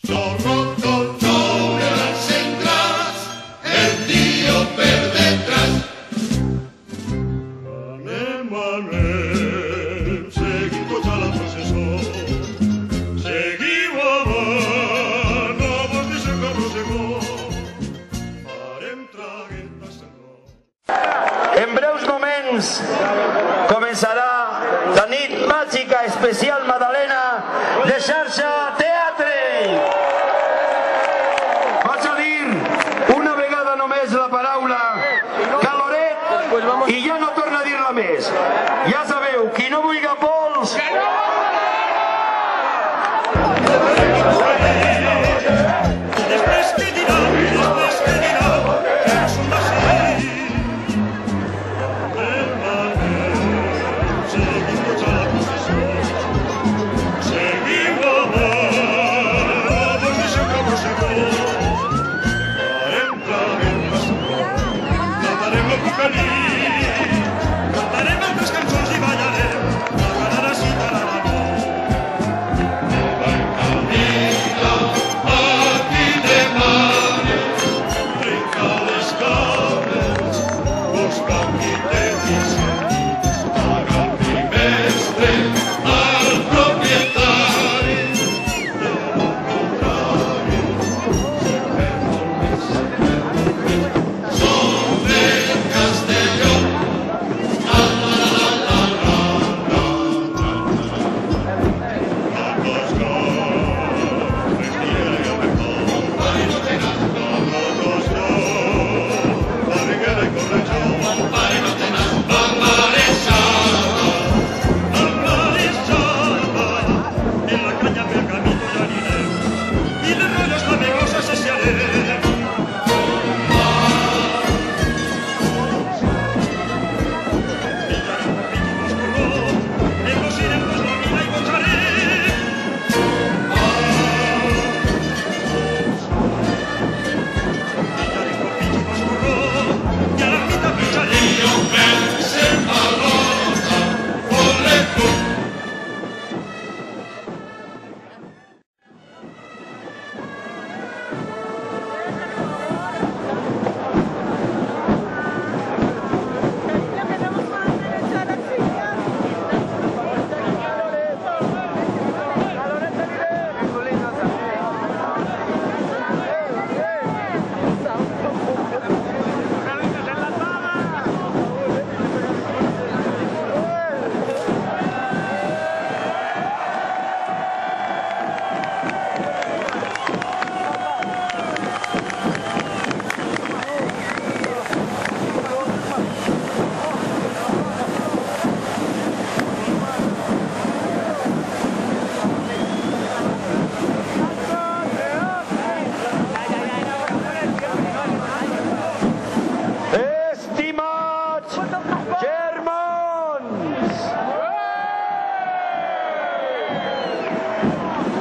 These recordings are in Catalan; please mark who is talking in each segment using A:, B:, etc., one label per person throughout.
A: En breus moments començarà la nit màgica especial Madalena de Xarxa Teatre. Vaig a dir una vegada només la paraula caloret i ja no torna a dir-la més. Ja sabeu, qui no vulgui pols...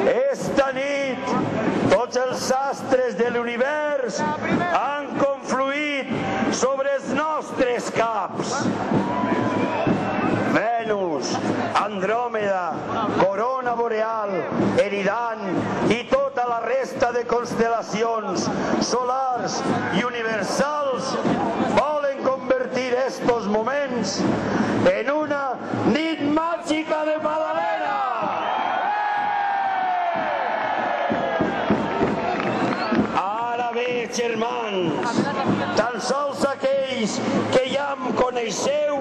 A: Esta nit, tots els astres de l'univers han confluït sobre els nostres caps. Venus, Andròmeda, Corona Boreal, Eridan i tota la resta de constel·lacions solars i universals volen convertir estos moments en una nit màgica de Madalena. Ara bé, germans, tan sols aquells que ja em coneixeu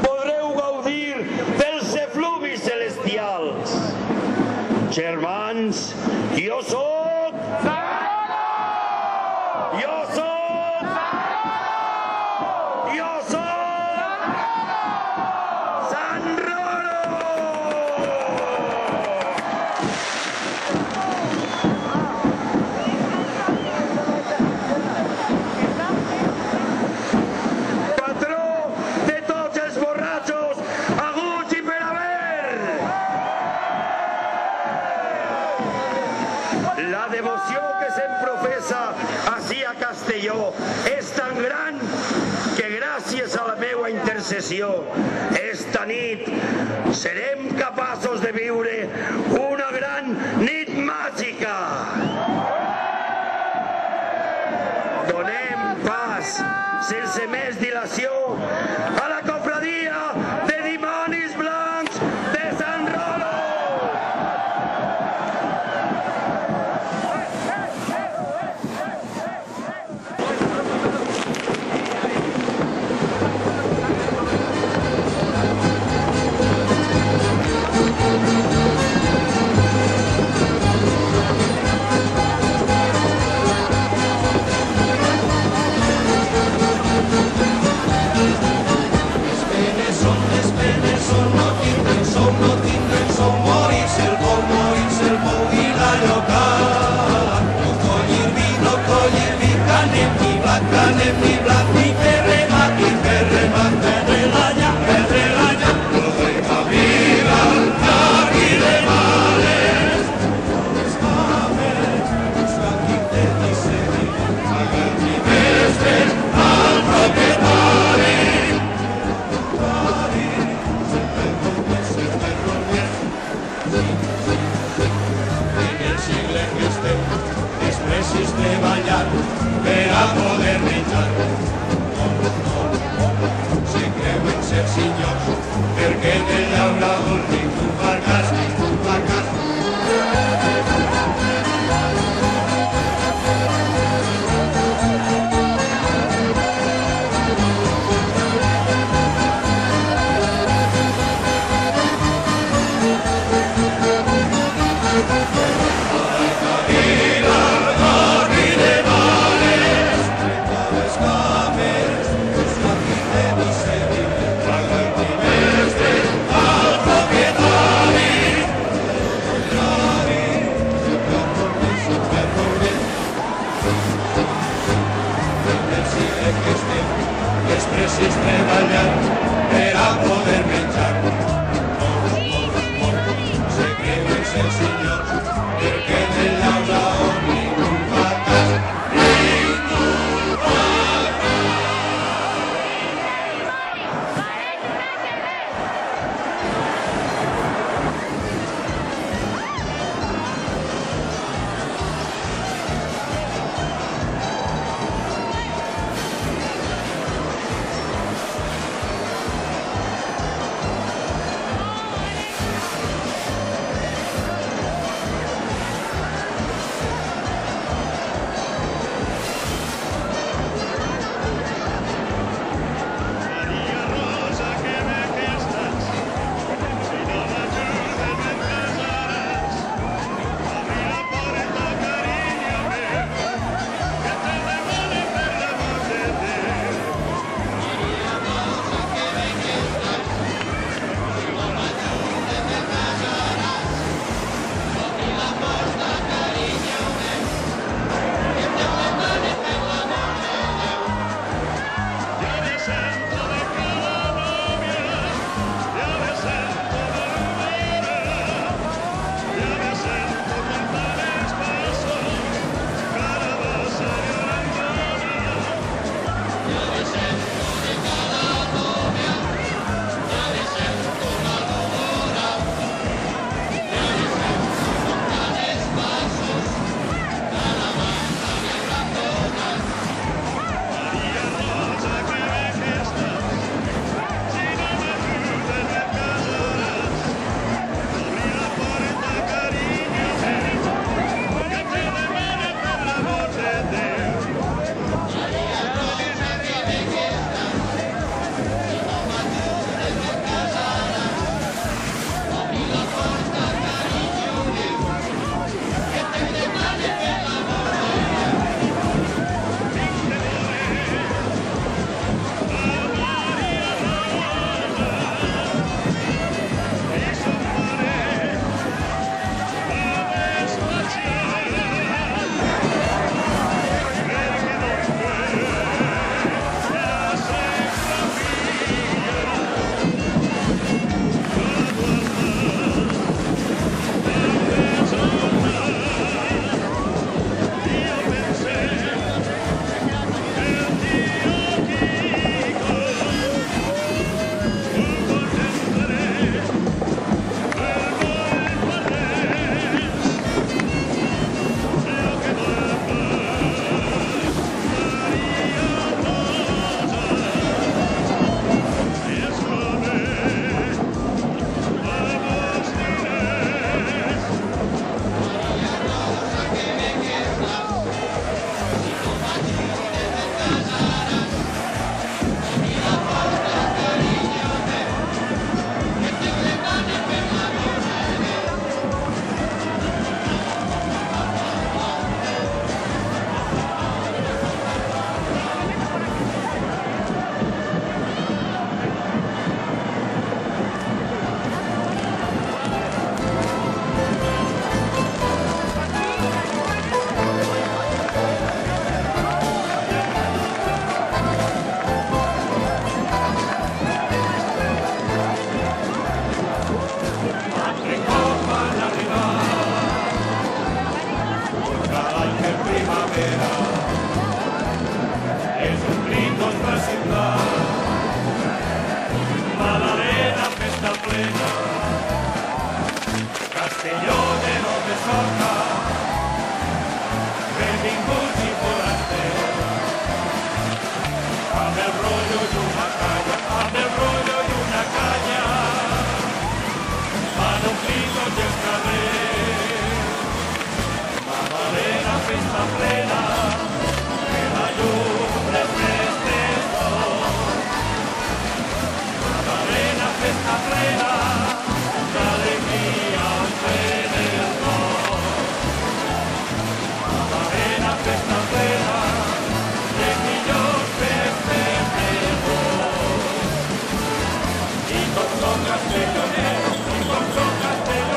A: podreu gaudir dels efluvis celestials. Germans, jo soc... Jo soc... Jo soc... Sant Roro! Patró de tots els borratxos, aguts i per haver! La devoció que se'm professa ací a Castelló és tan gran que gràcies a la meua intercessió esta nit serem capaços de viure una gran nit màgica. sense més dilació, a la cofradia de dimonis blancs de Sant Rolo!
B: Come primavera, és un crit d'ombra ciutat. Madalena, festa plena, Castelló de no te soca, benvinguts i forasters, amb el rotllo i una canya, amb el rotllo i una canya, van omplir tots els carrers. Madalena, festa plena, que la llum les festes són. Madalena, festa plena, d'alegria omple el cor. Madalena, festa plena, les millors festes del món. I com som castelloneros, i com som castelloneros.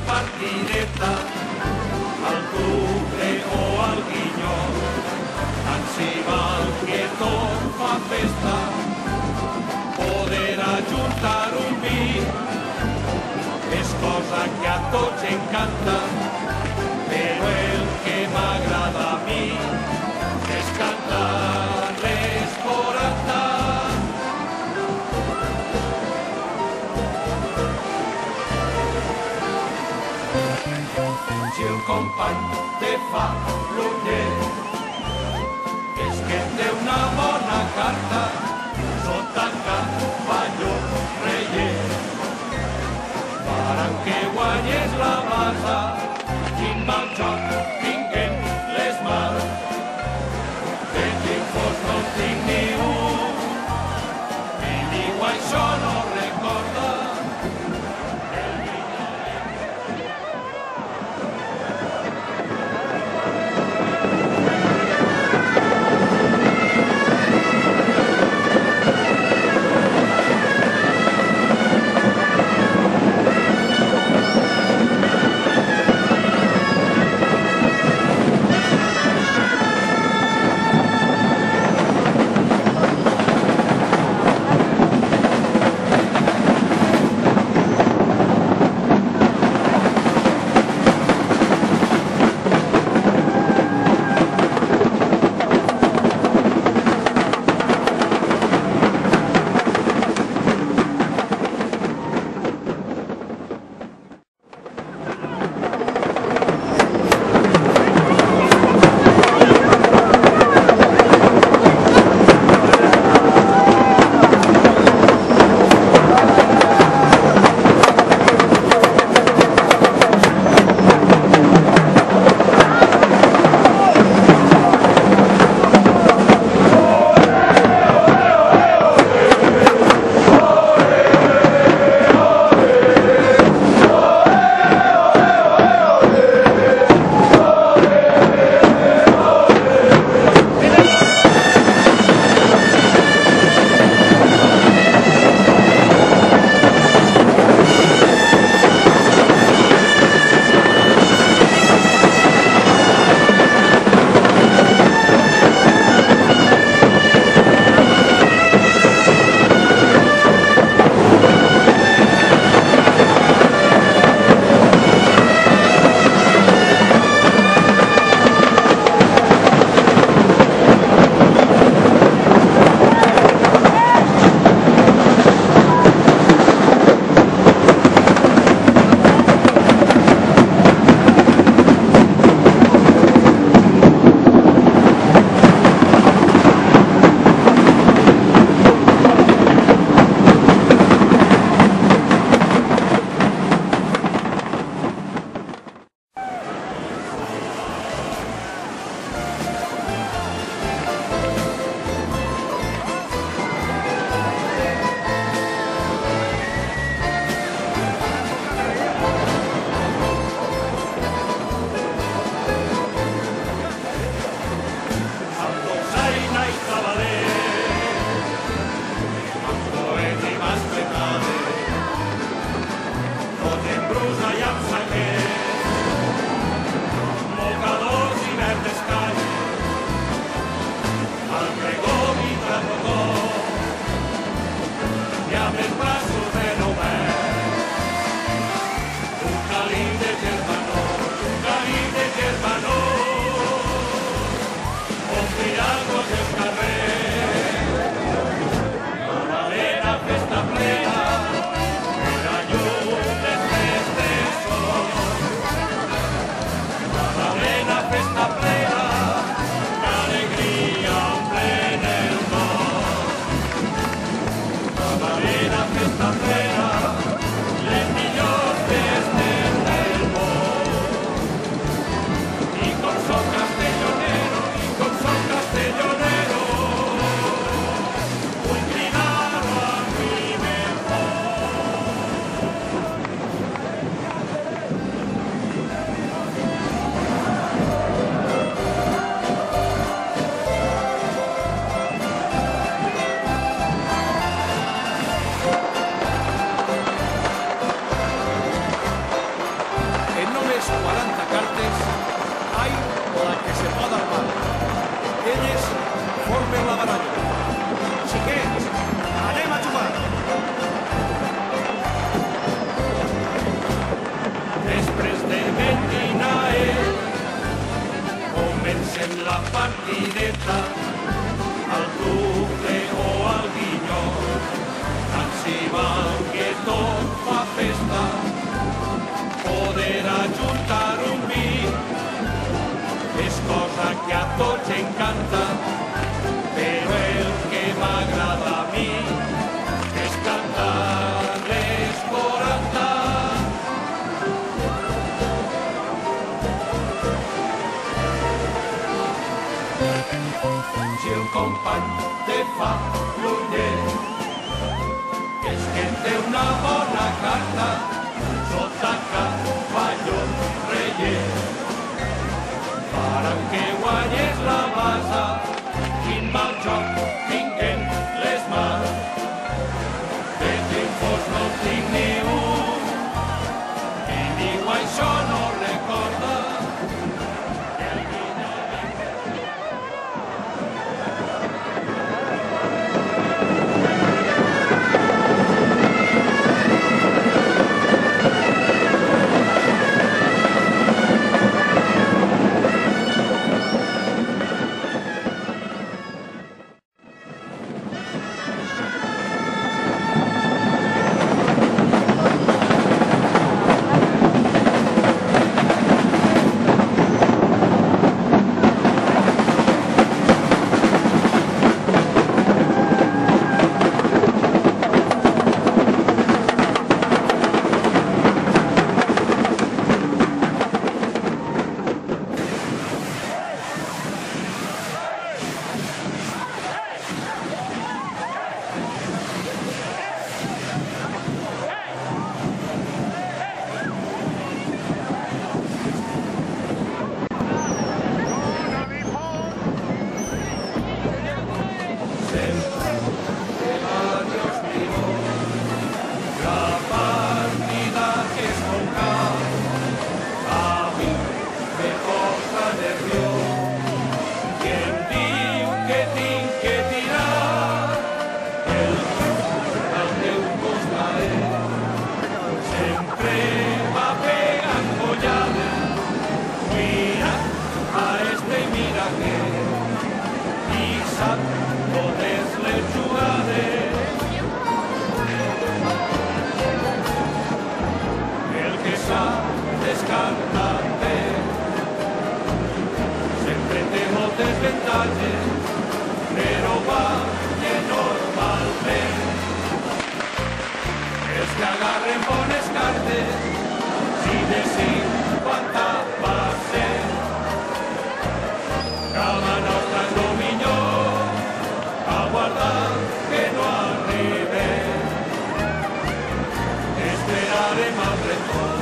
C: partideta, al cubre o al guinyol, tant si val que tot fa festa, poder ajuntar un vi, és cosa que a tots encanta, però el que m'agrada a mi és cantar les company te fa l'uller. És que té una bona carta sota cavalló reyer. Faran que guanyes la basa, quin mal joc tinguem les mans. De tifos no en tinc ni un, i diu això no recorda. que a tots encanta, però el que m'agrada a mi és cantar les 40. Si el company te fa l'ullet, és que té una bona carta, sota cavallon reiet. Faran que guanyes la basa, quin mal joc tinguem les mans. De triomfos no tinc ni un, i diu això no recorda. Però guanya normalment els que agarren bones cartes, si de 50%. Cama nostra és lo millor, a guardar que no arribem. Esperarem al retorn.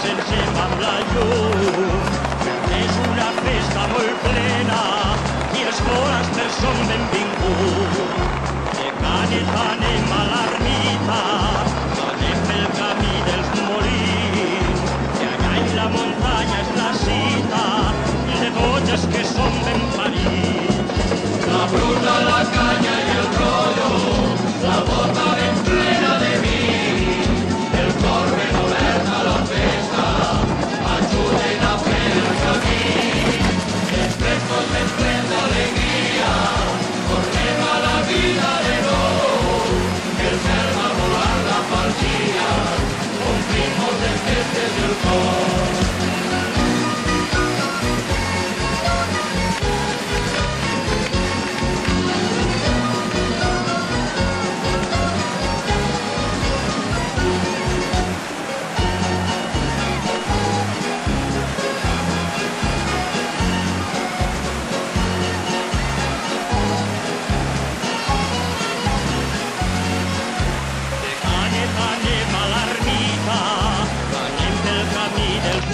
C: s'encén amb la llum. És una festa molt plena i els forasters són benvinguts. De Canet anem a l'ermita, anem pel camí dels molins, i allà en la muntanya és la cita de tots els que són ben parits. La bruta, la canya i el rollo, la bota ben plena de vi, el cor ben obert a la festa, ajuden a fer el camí. Després tot ben plen d'alegria, tornem a la vida de nou, el cel va volar la falsia, omplim-nos de festes el cor.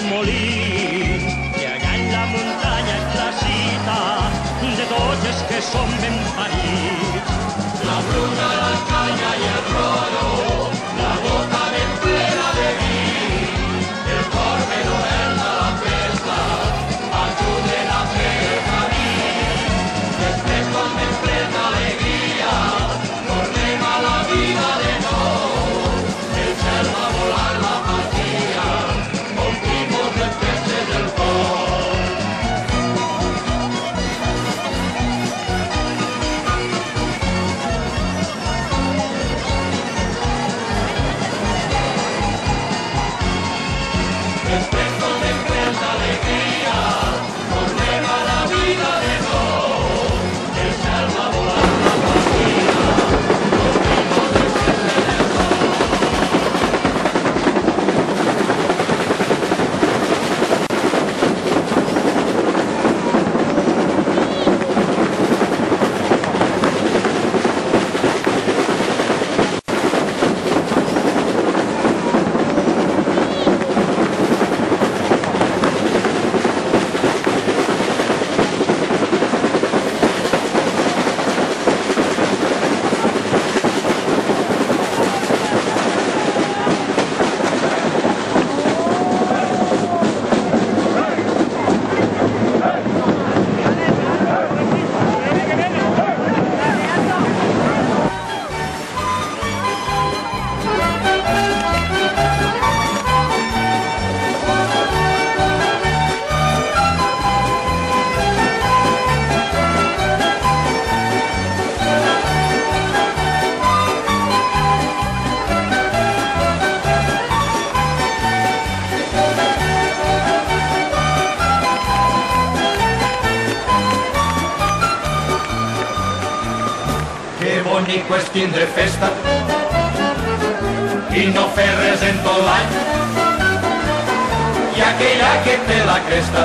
C: Molins, que allà en la muntanya és la cita de tots els que són ben parits. La bruna, la canya i el rollo, la boca ben plena de vi, el cor ben obert a la festa, ajuden a fer el camí. Després tot ben plen d'alegria, tornem a la vida de nou, el cel va volar la patia, del cor. Després tot ben plen d'alegria, tornem a la vida de nou, el cel va volar la patia, omplim-nos de festes del cor.
D: bonico és tindre festa i no fer res en tot l'any. I aquella que té la cresta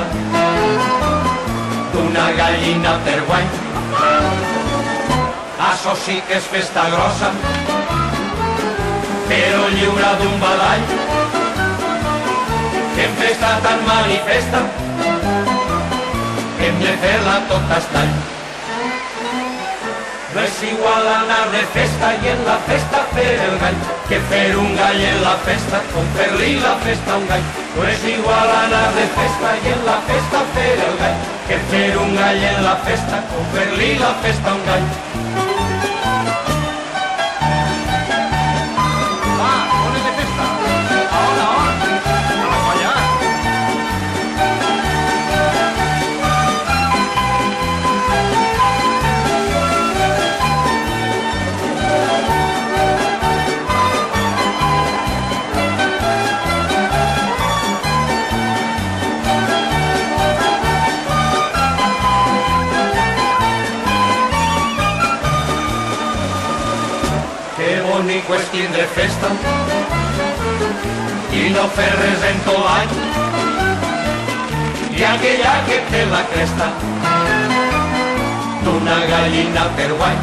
D: d'una gallina per guany, això sí que és festa grossa, però lliure d'un badall. Fem festa tan manifesta, hem de fer-la tot estall. No és igual anar de festa i en la festa fer el gall, que fer un gall en la festa, com fer-li la festa a un gall. No és igual anar de festa i en la festa fer el gall, que fer un gall en la festa, com fer-li la festa a un gall.
E: Va, on és de festa? A on? A la colla?
D: Bonico és tindre festa i no fer res en tot l'any. I aquella que té la cresta d'una gallina per guany,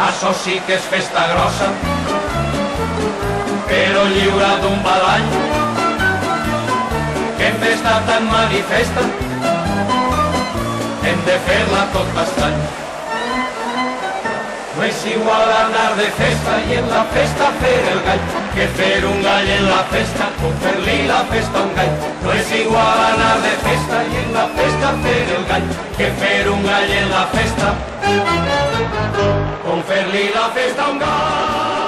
D: això sí que és festa grossa, però lliure d'un badall. Que en festa tan manifesta hem de fer-la tot bastant. No és igual anar de festa i en la festa fer el gall que fer un gall en la festa com fer-li la festa a un gall. No és igual anar de festa i en la festa fer el gall que fer un gall en la festa com fer-li la festa a un gall.